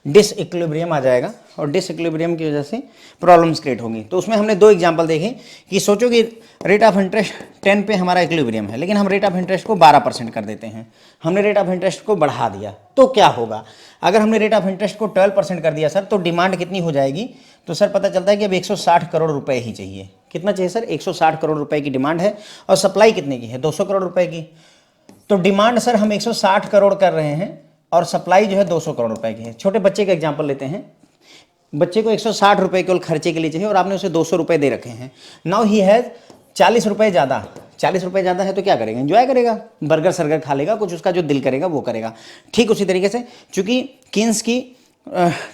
डिसइक्विलिब्रियम आ जाएगा और डिसइक्विलिब्रियम की वजह से प्रॉब्लम्स क्रिएट होंगी। तो उसमें हमने दो एग्जांपल देखे कि सोचो कि रेट ऑफ इंटरेस्ट 10 पे हमारा इक्विलिब्रियम है, लेकिन हम रेट ऑफ इंटरेस्ट को 12% कर देते हैं, हमने रेट ऑफ इंटरेस्ट को बढ़ा दिया तो क्या होगा। अगर हमने रेट ऑफ इंटरेस्ट को 12% कर दिया सर तो डिमांड कितनी हो जाएगी, तो सर पता चलता है कि अब 160 करोड़ रुपए ही चाहिए। कितना चाहिए सर, 160 करोड़ रुपए की डिमांड है और सप्लाई कितने की है, 200 करोड़ रुपए की। तो डिमांड सर हम 160 करोड़ कर रहे हैं और सप्लाई जो है 200 करोड़ रुपए की है। छोटे बच्चे का एग्जांपल लेते हैं, बच्चे को 160 रुपए केवल खर्चे के लिए चाहिए और आपने उसे 200 रुपए दे रखे हैं। नाउ ही हैज़ 40 रुपए ज़्यादा, 40 रुपए ज़्यादा है तो क्या करेगा, एंजॉय करेगा, बर्गर सर्गर खा लेगा, कुछ उसका जो दिल करेगा वो करेगा। ठीक उसी तरीके से चूंकि कीन्स की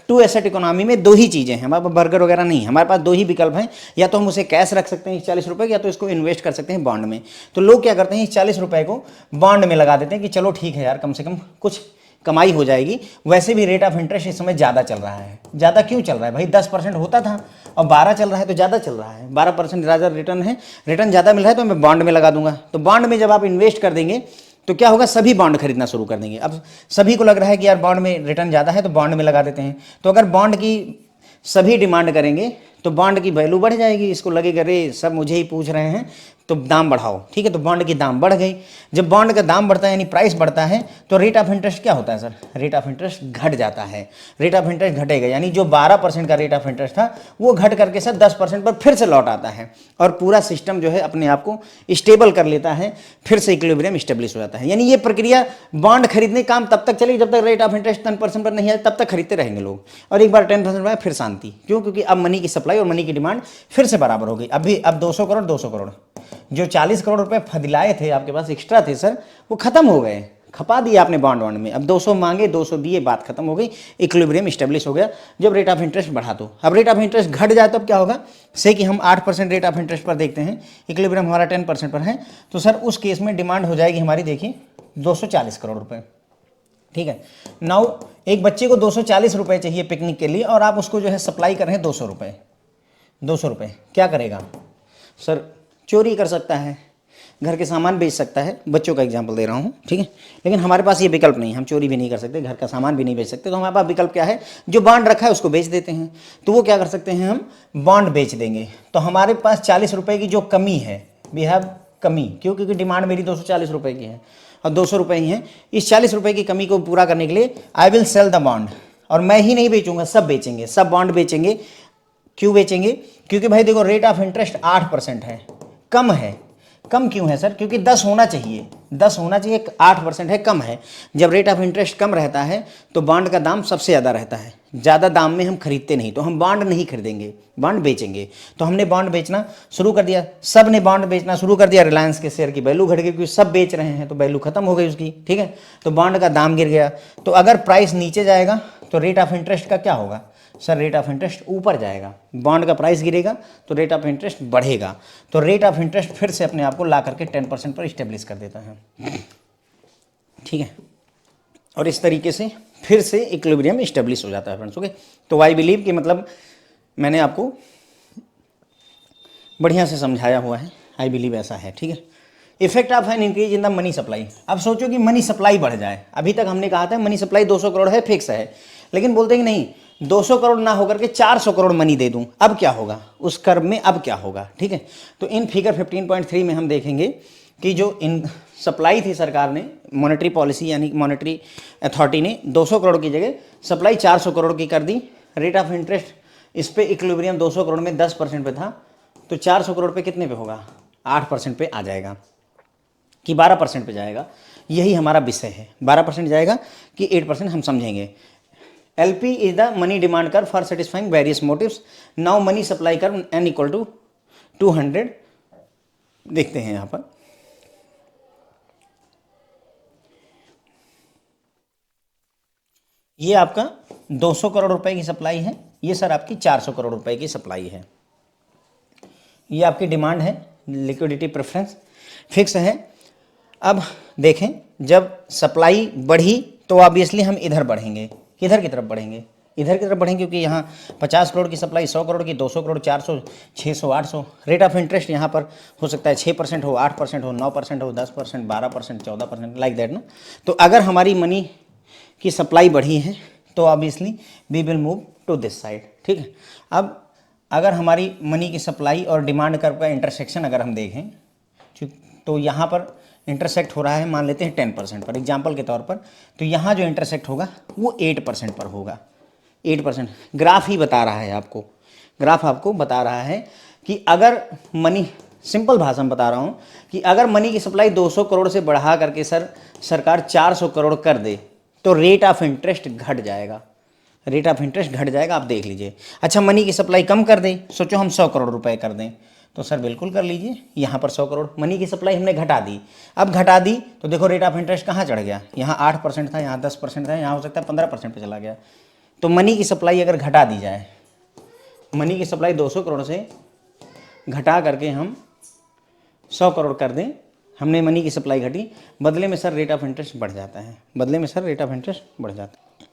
टू एसेट इकोनॉमी में दो ही चीज़ें हैं, हमारे पास बर्गर वगैरह नहीं है, हमारे पास दो ही विकल्प हैं, या तो हम उसे कैश रख सकते हैं 40 रुपये, या तो इसको इन्वेस्ट कर सकते हैं बॉन्ड में। तो लोग क्या करते हैं, 40 रुपये को बॉन्ड में लगा देते हैं कि चलो ठीक है यार, कम से कम कुछ कमाई हो जाएगी। वैसे भी रेट ऑफ इंटरेस्ट इस समय ज़्यादा चल रहा है। ज़्यादा क्यों चल रहा है भाई, 10% होता था और 12 चल रहा है तो ज़्यादा चल रहा है, 12% ज़्यादा रिटर्न है, रिटर्न ज़्यादा मिल रहा है तो मैं बॉन्ड में लगा दूंगा। तो बॉन्ड में जब आप इन्वेस्ट कर देंगे तो क्या होगा, सभी बॉन्ड खरीदना शुरू कर देंगे। अब सभी को लग रहा है कि यार बॉन्ड में रिटर्न ज़्यादा है तो बॉन्ड में लगा देते हैं। तो अगर बॉन्ड की सभी डिमांड करेंगे तो बॉन्ड की वैल्यू बढ़ जाएगी। इसको लगेगा अरे सब मुझे ही पूछ रहे हैं तो दाम बढ़ाओ, ठीक है, तो बॉन्ड की दाम बढ़ गई। जब बॉन्ड का दाम बढ़ता है यानी प्राइस बढ़ता है तो रेट ऑफ इंटरेस्ट क्या होता है सर, रेट ऑफ इंटरेस्ट घट जाता है। रेट ऑफ इंटरेस्ट घटेगा यानी जो 12% का रेट ऑफ इंटरेस्ट था वो घट करके सर 10% पर फिर से लौट आता है और पूरा सिस्टम जो है अपने आप को स्टेबल कर लेता है, फिर से इक्विलिब्रियम स्टेब्लिश हो जाता है। यानी ये प्रक्रिया बॉन्ड खरीदने काम तब तक चलेगी जब तक रेट ऑफ इंटरेस्ट 10% पर नहीं आए, तब तक खरीदते रहेंगे लोग। और एक बार 10% पर आए फिर शांति, क्यों, क्योंकि अब मनी की सप्लाई और मनी की डिमांड फिर से बराबर हो गई। अब 200 करोड़ 200 करोड़ जो 40 करोड़ रुपए फदिलाए थे आपके पास एक्स्ट्रा थे सर, वो खत्म हो गए, खपा दिया आपने बॉन्ड में। अब 200 मांगे 200 दिए, बात खत्म हो गई, इक्विलिब्रियम स्टेब्लिश हो गया। जब रेट ऑफ इंटरेस्ट बढ़ा दो, अब रेट ऑफ इंटरेस्ट घट जाए तब क्या होगा, से कि हम 8% रेट ऑफ इंटरेस्ट पर देखते हैं, इक्विलिब्रियम हमारा 10% पर है, तो सर उस केस में डिमांड हो जाएगी हमारी, देखिए 240 करोड़ रुपए, ठीक है। नाउ एक बच्चे को 240 रुपए चाहिए पिकनिक के लिए और आप उसको जो है सप्लाई कर रहे हैं 200 रुपए, 200 रुपए, क्या करेगा सर, चोरी कर सकता है, घर के सामान बेच सकता है, बच्चों का एग्जांपल दे रहा हूँ, ठीक है। लेकिन हमारे पास ये विकल्प नहीं, हम चोरी भी नहीं कर सकते, घर का सामान भी नहीं बेच सकते, तो हमारे पास विकल्प क्या है, जो बॉन्ड रखा है उसको बेच देते हैं। तो वो क्या कर सकते हैं, हम बॉन्ड बेच देंगे। तो हमारे पास 40 रुपये की जो कमी है, वी हैव कमी, क्यों, क्योंकि डिमांड मेरी 240 रुपये की है और 200 रुपये ही है। इस 40 रुपये की कमी को पूरा करने के लिए I will sell the bond, और मैं ही नहीं बेचूंगा, सब बेचेंगे, सब बॉन्ड बेचेंगे। क्यों बेचेंगे, क्योंकि भाई देखो रेट ऑफ इंटरेस्ट 8% है, कम है। कम क्यों है सर, क्योंकि 10 होना चाहिए, 10 होना चाहिए, 8% है, कम है। जब रेट ऑफ इंटरेस्ट कम रहता है तो बॉन्ड का दाम सबसे ज़्यादा रहता है, ज़्यादा दाम में हम खरीदते नहीं, तो हम बॉन्ड नहीं खरीदेंगे, बॉन्ड बेचेंगे। तो हमने बॉन्ड बेचना शुरू कर दिया, सब ने बॉन्ड बेचना शुरू कर दिया, रिलायंस के शेयर की वैल्यू घट गई क्योंकि सब बेच रहे हैं, तो वैल्यू खत्म हो गई उसकी, ठीक है। तो बॉन्ड का दाम गिर गया। तो अगर प्राइस नीचे जाएगा तो रेट ऑफ इंटरेस्ट का क्या होगा सर, रेट ऑफ इंटरेस्ट ऊपर जाएगा, बॉन्ड का प्राइस गिरेगा तो रेट ऑफ इंटरेस्ट बढ़ेगा। तो रेट ऑफ इंटरेस्ट फिर से अपने आप को ला करके 10% पर स्टेब्लिश कर देता है, ठीक है। और इस तरीके से फिर से इक्विलिब्रियम स्टेब्लिश हो जाता है फ्रेंड्स, ओके। तो आई बिलीव कि मतलब मैंने आपको बढ़िया से समझाया हुआ है, आई बिलीव ऐसा है, ठीक है। Effect of an increase in the money supply. अब सोचो कि मनी सप्लाई बढ़ जाए, अभी तक हमने कहा था मनी सप्लाई 200 करोड़ है, फिक्स है, लेकिन बोलते हैं कि नहीं 200 करोड़ ना होकर के 400 करोड़ मनी दे दूं, अब क्या होगा उस कर्व में, अब क्या होगा, ठीक है। तो इन फिगर 15.3 में हम देखेंगे कि जो इन सप्लाई थी सरकार ने, मॉनेटरी पॉलिसी यानी मॉनेटरी अथॉरिटी ने 200 करोड़ की जगह सप्लाई 400 करोड़ की कर दी। रेट ऑफ इंटरेस्ट इस पे इक्विलिब्रियम 200 करोड़ में 10% पे था, तो 400 करोड़ पे कितने पे होगा, 8% पे आ जाएगा कि 12% पे जाएगा, यही हमारा विषय है। 12% जाएगा कि 8% हम समझेंगे। LP is the money demand curve for satisfying various motives. Now money supply curve n equal to 200 देखते हैं यहाँ पर। ये आपका 200 करोड़ रुपए की सप्लाई है, ये सर आपकी 400 करोड़ रुपए की सप्लाई है। ये आपकी डिमांड है, लिक्विडिटी प्रेफरेंस फिक्स है। अब देखें जब सप्लाई बढ़ी तो ऑब्वियसली हम इधर बढ़ेंगे, किधर की तरफ बढ़ेंगे, इधर की तरफ बढ़ेंगे, क्योंकि यहाँ 50 करोड़ की सप्लाई 100 करोड़ की, 200 करोड़ 400, 600, 800। रेट ऑफ इंटरेस्ट यहाँ पर हो सकता है 6% हो, 8% हो, 9% हो, 10%, 12%, 14%, लाइक दैट ना। तो अगर हमारी मनी की सप्लाई बढ़ी है तो obviously we will move to this side, ठीक है। अब अगर हमारी मनी की सप्लाई और डिमांड कर्व का इंटरसेक्शन अगर हम देखें तो यहाँ पर इंटरसेक्ट हो रहा है, मान लेते हैं 10% पर एग्जाम्पल के तौर पर, तो यहाँ जो इंटरसेक्ट होगा वो 8% पर होगा। 8% ग्राफ ही बता रहा है आपको, ग्राफ आपको बता रहा है कि अगर मनी, सिंपल भाषा में बता रहा हूँ कि अगर मनी की सप्लाई 200 करोड़ से बढ़ा करके सरकार 400 करोड़ कर दे तो रेट ऑफ इंटरेस्ट घट जाएगा, रेट ऑफ इंटरेस्ट घट जाएगा, आप देख लीजिए। अच्छा मनी की सप्लाई कम कर दें, सोचो हम 100 करोड़ रुपए कर दें, तो सर बिल्कुल कर लीजिए। यहाँ पर 100 करोड़ मनी की सप्लाई हमने घटा दी, अब घटा दी तो देखो रेट ऑफ इंटरेस्ट कहाँ चढ़ गया, यहाँ 8% था, यहाँ 10% था, यहाँ हो सकता है 15% पे चला गया। तो मनी की सप्लाई अगर घटा दी जाए, मनी की सप्लाई 200 करोड़ से घटा करके हम 100 करोड़ कर दें, हमने मनी की सप्लाई घटी, बदले में सर रेट ऑफ इंटरेस्ट बढ़ जाता है, बदले में सर रेट ऑफ इंटरेस्ट बढ़ जाता है,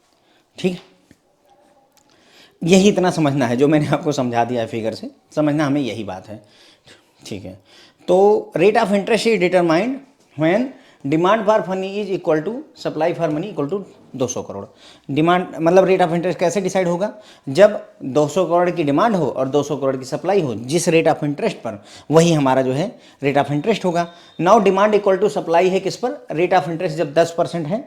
ठीक है। यही इतना समझना है जो मैंने आपको समझा दिया है फिगर से, समझना हमें यही बात है, ठीक है। तो rate of interest is determined when demand for money is equal to supply for money equal to 200 crore. Demand मतलब रेट ऑफ इंटरेस्ट कैसे डिसाइड होगा, जब 200 करोड़ की डिमांड हो और 200 करोड़ की सप्लाई हो, जिस रेट ऑफ इंटरेस्ट पर, वही हमारा जो है रेट ऑफ इंटरेस्ट होगा। Now demand equal to supply है किस पर, रेट ऑफ इंटरेस्ट जब 10% है,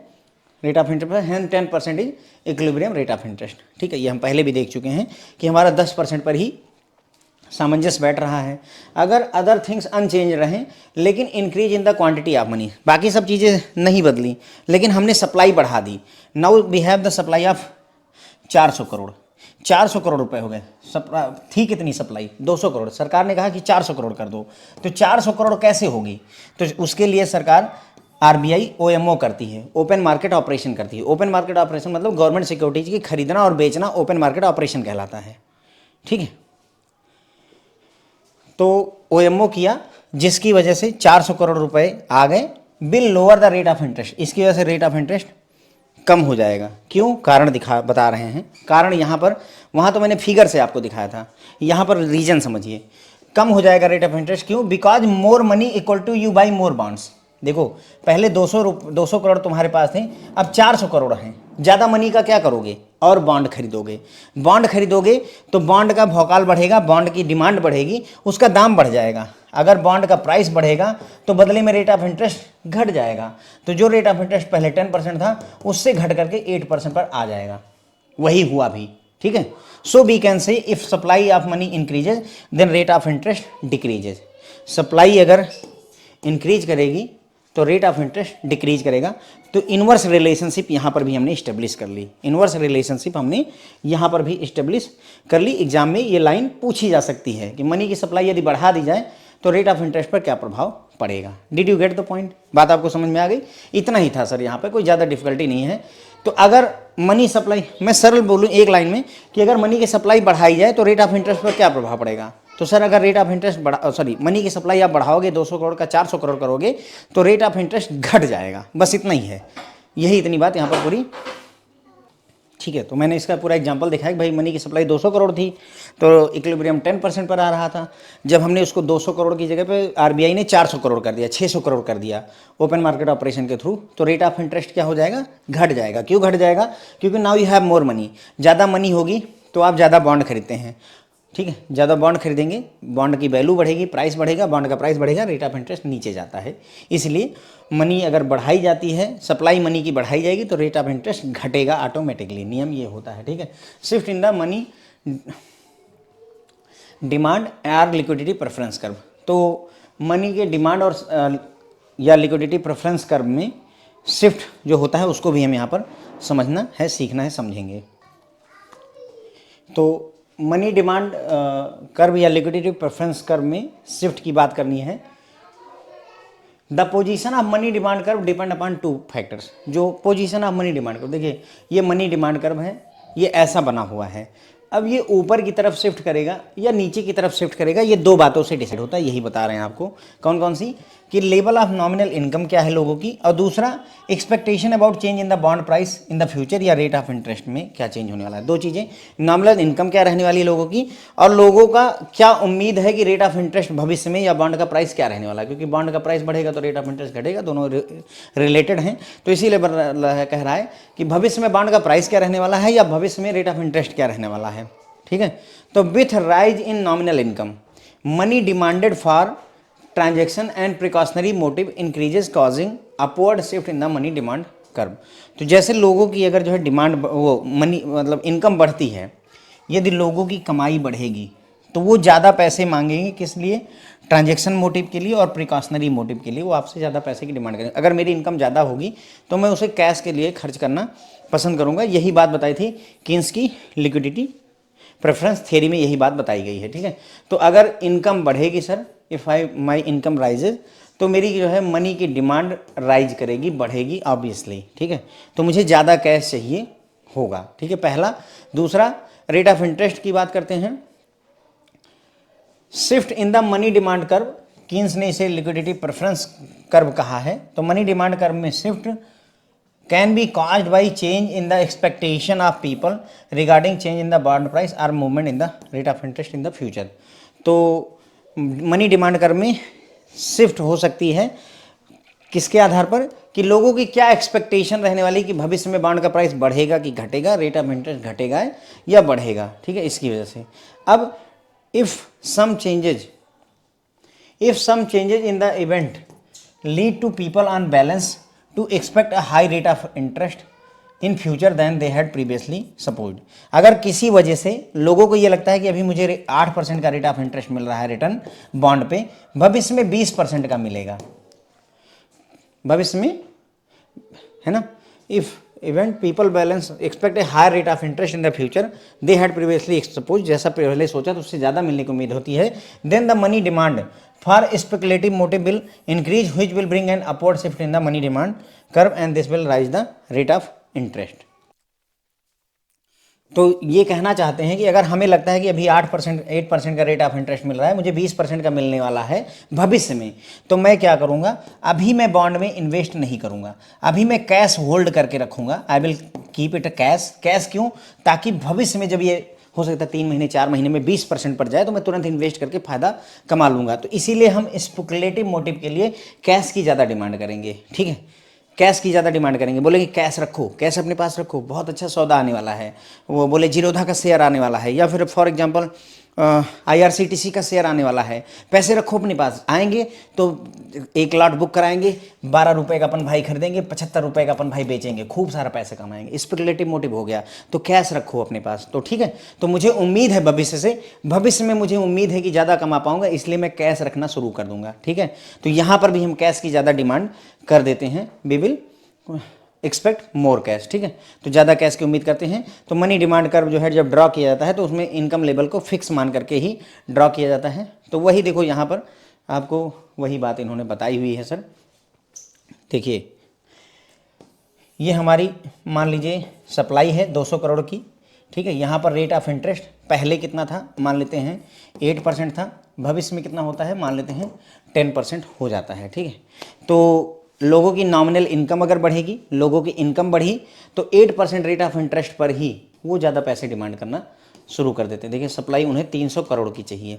रेट ऑफ इंटरेस्ट है 10% is equilibrium rate of interest. ठीक है, ये हम पहले भी देख चुके हैं कि हमारा 10% पर ही सामंजस्य बैठ रहा है। अगर अदर थिंग्स अनचेंज रहें लेकिन increase in the quantity of money, बाकी सब चीज़ें नहीं बदली लेकिन हमने सप्लाई बढ़ा दी। Now we have the supply of 400 crore, 400 crore रुपए हो गए। थी कितनी सप्लाई, 200 करोड़। सरकार ने कहा कि 400 करोड़ कर दो, तो 400 करोड़ कैसे होगी, तो उसके लिए सरकार आरबीआई ओएमओ करती है, ओपन मार्केट ऑपरेशन करती है। ओपन मार्केट ऑपरेशन मतलब गवर्नमेंट सिक्योरिटीज की खरीदना और बेचना ओपन मार्केट ऑपरेशन कहलाता है। ठीक है, तो ओएमओ किया जिसकी वजह से 400 करोड़ रुपए आ गए, bill lower the rate of interest, इसकी वजह से रेट ऑफ इंटरेस्ट कम हो जाएगा। क्यों, कारण बता रहे हैं। कारण यहाँ पर, वहाँ तो मैंने फिगर से आपको दिखाया था, यहाँ पर रीजन समझिए। कम हो जाएगा रेट ऑफ इंटरेस्ट, क्यों, because more money equal to you buy more bonds. देखो पहले 200 करोड़ तुम्हारे पास थे, अब 400 करोड़ हैं। ज़्यादा मनी का क्या करोगे, और बॉन्ड खरीदोगे। बॉन्ड खरीदोगे तो बॉन्ड का भौकाल बढ़ेगा, बॉन्ड की डिमांड बढ़ेगी, उसका दाम बढ़ जाएगा। अगर बॉन्ड का प्राइस बढ़ेगा तो बदले में रेट ऑफ इंटरेस्ट घट जाएगा। तो जो रेट ऑफ इंटरेस्ट पहले 10% था उससे घट करके 8% पर आ जाएगा। वही हुआ भी। ठीक है, so we can say if supply of money increases then rate of interest decreases. Supply अगर इंक्रीज करेगी तो रेट ऑफ इंटरेस्ट डिक्रीज करेगा। तो इनवर्स रिलेशनशिप यहाँ पर भी हमने इस्टेब्लिश कर ली। इनवर्स रिलेशनशिप हमने यहाँ पर भी इस्टेब्लिश कर ली। एग्जाम में ये लाइन पूछी जा सकती है कि मनी की सप्लाई यदि बढ़ा दी जाए तो रेट ऑफ इंटरेस्ट पर क्या प्रभाव पड़ेगा। Did you get the point, बात आपको समझ में आ गई। इतना ही था सर, यहाँ पर कोई ज़्यादा डिफिकल्टी नहीं है। तो अगर मनी सप्लाई, मैं सरल बोलूँ एक लाइन में कि अगर मनी की सप्लाई बढ़ाई जाए तो रेट ऑफ इंटरेस्ट पर क्या प्रभाव पड़ेगा। तो सर अगर रेट ऑफ इंटरेस्ट मनी की सप्लाई आप बढ़ाओगे, 200 करोड़ का 400 करोड़ करोगे तो रेट ऑफ इंटरेस्ट घट जाएगा। बस इतना ही है, यही इतनी बात यहाँ पर पूरी। ठीक है, तो मैंने इसका पूरा एग्जांपल दिखाया कि भाई मनी की सप्लाई 200 करोड़ थी तो इक्विलिब्रियम 10% पर आ रहा था। जब हमने उसको 200 करोड़ की जगह पे आरबीआई ने 400 करोड़ कर दिया, 600 करोड़ कर दिया ओपन मार्केट ऑपरेशन के थ्रू, तो रेट ऑफ इंटरेस्ट क्या हो जाएगा, घट जाएगा। क्यों घट जाएगा, क्योंकि now you have more money. ज़्यादा मनी होगी तो आप ज़्यादा बॉन्ड खरीदते हैं। ठीक है, ज़्यादा बॉन्ड खरीदेंगे, बॉन्ड की वैल्यू बढ़ेगी, प्राइस बढ़ेगा, बॉन्ड का प्राइस बढ़ेगा, रेट ऑफ इंटरेस्ट नीचे जाता है। इसलिए मनी अगर बढ़ाई जाती है, सप्लाई मनी की बढ़ाई जाएगी तो रेट ऑफ इंटरेस्ट घटेगा ऑटोमेटिकली। नियम ये होता है। ठीक है, shift in the money demand और लिक्विडिटी प्रेफरेंस कर्व। तो मनी के डिमांड और या लिक्विडिटी प्रेफरेंस कर्व में शिफ्ट जो होता है उसको भी हम यहाँ पर समझना है, सीखना है, समझेंगे। तो मनी डिमांड कर्व या लिक्विडिटी प्रेफरेंस कर्व में शिफ्ट की बात करनी है। The position of money demand curve depend upon 2 factors. जो position of money demand curve, देखिए ये मनी डिमांड कर्व है, ये ऐसा बना हुआ है। अब ये ऊपर की तरफ शिफ्ट करेगा या नीचे की तरफ शिफ्ट करेगा, ये 2 बातों से डिसाइड होता है। यही बता रहे हैं आपको। कौन कौन सी, कि लेवल ऑफ नॉमिनल इनकम क्या है लोगों की, और दूसरा expectation about change in the bond price in the future या रेट ऑफ इंटरेस्ट में क्या चेंज होने वाला है। 2 चीज़ें, नॉमिनल इनकम क्या रहने वाली है लोगों की, और लोगों का क्या उम्मीद है कि रेट ऑफ इंटरेस्ट भविष्य में या बॉन्ड का प्राइस क्या रहने वाला है। क्योंकि बॉन्ड का प्राइस बढ़ेगा तो रेट ऑफ इंटरेस्ट घटेगा, दोनों रिलेटेड हैं। तो इसीलिए कह रहा है कि भविष्य में बॉन्ड का प्राइस क्या रहने वाला है या भविष्य में रेट ऑफ इंटरेस्ट क्या रहने वाला है। ठीक है, तो with rise in nominal income money demanded for transaction and precautionary motive increases causing upward shift in the money demand curve. तो जैसे लोगों की अगर जो है डिमांड, वो मनी मतलब इनकम बढ़ती है, यदि लोगों की कमाई बढ़ेगी तो वो ज़्यादा पैसे मांगेंगे, किस लिए, ट्रांजैक्शन मोटिव के लिए और प्रिकॉशनरी मोटिव के लिए। वो आपसे ज़्यादा पैसे की डिमांड करेंगे। अगर मेरी इनकम ज़्यादा होगी तो मैं उसे कैश के लिए खर्च करना पसंद करूँगा। यही बात बताई थी कीन्स की लिक्विडिटी प्रेफरेंस थ्योरी में, यही बात बताई गई है। ठीक है, तो अगर इनकम बढ़ेगी sir, if my income rises, तो मेरी जो है मनी की डिमांड राइज करेगी, बढ़ेगी ऑब्वियसली। ठीक है, तो मुझे ज़्यादा कैश चाहिए होगा। ठीक है, पहला। दूसरा, रेट ऑफ इंटरेस्ट की बात करते हैं। Shift in the money demand curve, Keynes ने इसे लिक्विडिटी प्रेफरेंस कर्व कहा है। तो मनी डिमांड कर्व में shift can be caused by change in the expectation of people regarding change in the bond price or movement in the rate of interest in the future। तो money demand curve में shift हो सकती है किसके आधार पर कि लोगों की क्या एक्सपेक्टेशन रहने वाली कि भविष्य में बॉन्ड का प्राइस बढ़ेगा कि घटेगा, रेट ऑफ इंटरेस्ट घटेगा या बढ़ेगा, ठीक है, इसकी वजह से। अब if some changes in the event lead to people on balance to expect a high rate of interest in future then they had previously supposed. अगर किसी वजह से लोगों को ये लगता है कि अभी मुझे 8% का रेट ऑफ इंटरेस्ट मिल रहा है रिटर्न बॉन्ड पे, भविष्य में 20% का मिलेगा, भविष्य में, है ना। If event people balance expect a higher rate of interest in the future they had previously suppose, जैसा पहले सोचा तो उससे ज़्यादा मिलने की उम्मीद होती है, then the money demand for speculative motive will increase which will bring an upward shift in the money demand curve and this will rise the rate of interest. तो ये कहना चाहते हैं कि अगर हमें लगता है कि अभी 8% का रेट ऑफ इंटरेस्ट मिल रहा है, मुझे 20% का मिलने वाला है भविष्य में, तो मैं क्या करूंगा, अभी मैं बॉन्ड में इन्वेस्ट नहीं करूंगा, अभी मैं कैश होल्ड करके रखूंगा, I will keep it a cash. Cash क्यों? ताकि भविष्य में जब ये हो सकता है 3 महीने 4 महीने में 20% पर जाए तो मैं तुरंत इन्वेस्ट करके फायदा कमा लूंगा। तो इसीलिए हम स्पेकुलेटिव मोटिव के लिए कैश की ज़्यादा डिमांड करेंगे, ठीक है, कैश की ज़्यादा डिमांड करेंगे, बोलेंगे कैश रखो, कैश अपने पास रखो, बहुत अच्छा सौदा आने वाला है, वो बोले जीरोधा का शेयर आने वाला है, या फिर फॉर एग्जांपल IRCTC का शेयर आने वाला है, पैसे रखो अपने पास, आएंगे तो 1 लॉट बुक कराएंगे, 12 रुपये का अपन भाई खरीदेंगे, 75 रुपये का अपन भाई बेचेंगे, खूब सारा पैसे कमाएंगे। स्पेकुलेटिव मोटिव हो गया, तो कैश रखो अपने पास। तो ठीक है, तो मुझे उम्मीद है भविष्य में मुझे उम्मीद है कि ज़्यादा कमा पाऊंगा, इसलिए मैं कैश रखना शुरू कर दूंगा, ठीक है। तो यहाँ पर भी हम कैश की ज़्यादा डिमांड कर देते हैं, we will expect more cash, ठीक है, तो ज़्यादा कैश की उम्मीद करते हैं। तो मनी डिमांड कर्व जो है जब ड्रॉ किया जाता है तो उसमें इनकम लेवल को फिक्स मान करके ही ड्रॉ किया जाता है। तो वही देखो यहाँ पर आपको वही बात इन्होंने बताई हुई है सर। देखिए ये हमारी मान लीजिए सप्लाई है 200 करोड़ की, ठीक है, यहाँ पर रेट ऑफ इंटरेस्ट पहले कितना था, मान लेते हैं 8% था, भविष्य में कितना होता है, मान लेते हैं 10% हो जाता है, ठीक है। तो लोगों की नॉमिनल इनकम अगर बढ़ेगी, लोगों की इनकम बढ़ी तो 8% रेट ऑफ इंटरेस्ट पर ही वो ज़्यादा पैसे डिमांड करना शुरू कर देते हैं। देखिए सप्लाई उन्हें 300 करोड़ की चाहिए,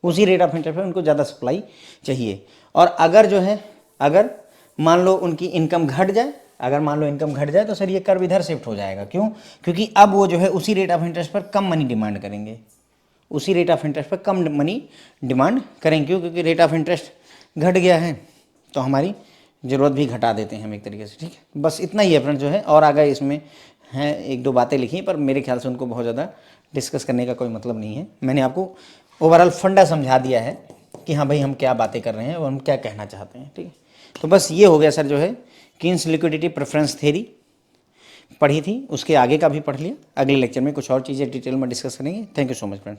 उसी रेट ऑफ इंटरेस्ट पर उनको ज़्यादा सप्लाई चाहिए। और अगर जो है अगर मान लो उनकी इनकम घट जाए, तो सर ये कर्व इधर शिफ्ट हो जाएगा। क्यों? क्योंकि अब वो जो है उसी रेट ऑफ इंटरेस्ट पर कम मनी डिमांड करेंगे, उसी रेट ऑफ इंटरेस्ट पर कम मनी डिमांड करेंगे। क्यों? क्योंकि रेट ऑफ इंटरेस्ट घट गया है तो हमारी ज़रूरत भी घटा देते हैं हम एक तरीके से, ठीक है। बस इतना ही है फ्रेंड्स जो है, और आगे इसमें हैं 1-2 बातें लिखी, पर मेरे ख्याल से उनको बहुत ज़्यादा डिस्कस करने का कोई मतलब नहीं है। मैंने आपको ओवरऑल फंडा समझा दिया है कि हाँ भाई हम क्या बातें कर रहे हैं और हम क्या कहना चाहते हैं, ठीक है। तो बस ये हो गया सर जो है कीन्स लिक्विडिटी प्रेफरेंस थ्योरी पढ़ी थी, उसके आगे का भी पढ़ लिया। अगले लेक्चर में कुछ और चीज़ें डिटेल में डिस्कस करेंगे। Thank you so much friend.